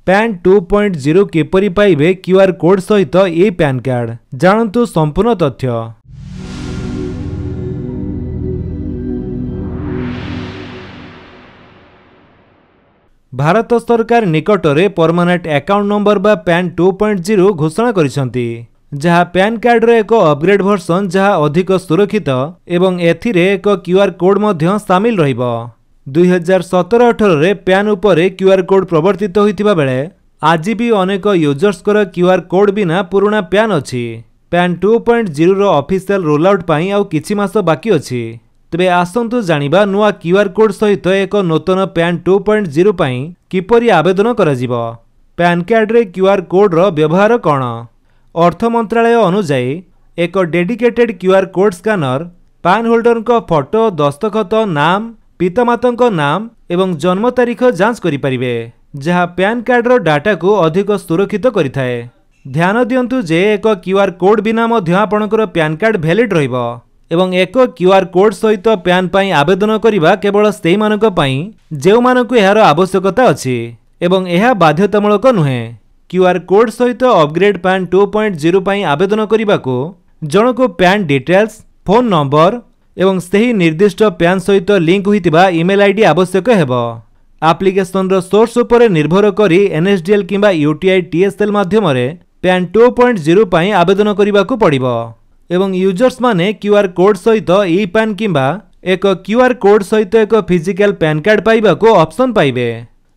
Pan 2.0 किपरि पाइबे QR code सहित ए pan card जानतु संपूर्ण तथ्य। भारत सरकार निकटरे परमानेंट अकाउंट नंबर बा पैन 2.0 घोषणा करिसंती, जहाँ पैन कार्ड रो एक अपग्रेड वर्जन जहाँ अधिक सुरक्षित एवं एथिरे एक क्यूआर कोड मध्य शामिल रहिबो। 2017-18 रे पैन उपरे क्यूआर कोड प्रवर्तित होइतिबा बेले आज भी अनेक यूजर्स कर क्यूआर कोड बिना पुराना पैन अछि। पैन 2.0 रो ऑफिशियल रोल आउट पई आउ किछि मास बाकी अछि। तबे आसंतु जानिबा नुआ क्यूआर कोड सहित एक नूतन पैन 2.0 पई किपरि आवेदन करा जिवो। पैन कार्ड रे क्यूआर कोड रो व्यवहार कोन? अर्थ मंत्रालय अनुसार एक dedicated QR code scanner pan holder को फोटो, दस्तखत, नाम, पितामाता नाम एवं जन्म तारीख जांच करि परिबे, जहाँ पैन कार्ड रो डाटा को अधिक सुरक्षित करिथाए। ध्यान दियंतु जे एक क्यूआर कोड बिना मध्य आपनकर पैन कार्ड वैलिड रहिबो एवं एक क्यूआर कोड सहित पैन पई आवेदन करिबा केवल सेही मानक पई जेउ मानकु एहार आवश्यकता अछि एवं एहा बाध्यतामूलक नुहे। क्यूआर कोड सहित अपग्रेड पैन 2.0 पई आवेदन करिबाको जणको पैन डिटेल्स, फोन नंबर एवं सही निर्दिष्ट पैन सहित लिंक होइतिबा ईमेल आईडी आवश्यक हेबो। एप्लिकेशन रो सोर्स उपरे निर्भर करी एनएसडीएल किंबा यूटीआई टीएसएल माध्यम रे पैन 2.0 पई आवेदन करिबाको पड़िबो एवं यूजर्स माने क्यूआर कोड सहित ई पैन किंबा एक क्यूआर कोड सहित एक फिजिकल पैन कार्ड पाइबाको ऑप्शन पाइबे।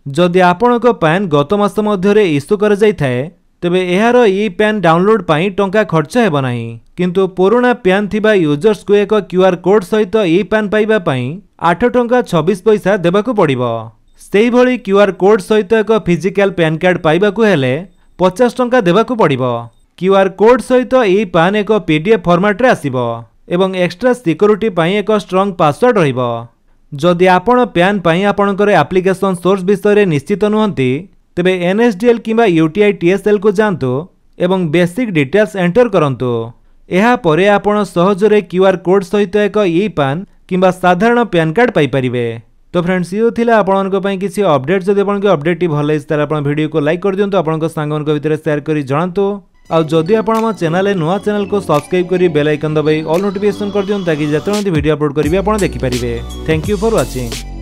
जदि आपनक पैन गत मास मध्यरे इश्यू कर जाय थाए तबे एहार ई पैन डाउनलोड पई टंका खर्च हेबो नाही, किंतु पुराना पैन थिबा यूजर्स को एक क्यूआर कोड सहित ई पैन पाइबा पई 8 टंका 26 पैसा देबाको पड़िबो। सेही भली क्यूआर कोड सहित एक फिजिकल पैन कार्ड पाइबाको हेले 50 टंका देबाको पड़िबो। क्यूआर कोड सहित ई पैन एक पीडीएफ फॉर्मेट रे आसीबो एवं एक्स्ट्रा सिक्योरिटी पई एक स्ट्रांग पासवर्ड रहिबो। जदि आपण पैन पई आपणकर एप्लिकेशन सोर्स विषय निश्चित नुहंती तेबे एनएसडीएल किंबा यूटीआई टीएसएल को जानतु एवं बेसिक डिटेल्स एंटर करंतु। एहा परे आपण सहजरे क्यूआर कोड सहित एक ई पैन किंबा साधारण पैन कार्ड पाई परिबे। तो फ्रेंड्स यो थिला आपणक पई किछि अपडेट। जदि आपणक अपडेट टी भल लागिस तार आपण वीडियो को लाइक कर दियंतु, आपणक सांगमनक भितर शेयर करी जणांतु। आउ जदि आपण हम चैनल नुआ चैनल को सब्सक्राइब करी बेल आइकन दबाई ऑल नोटिफिकेशन कर दियंतु ताकि जेतने वीडियो अपलोड करिवे आपण देखि परिबे। Thank you for watching.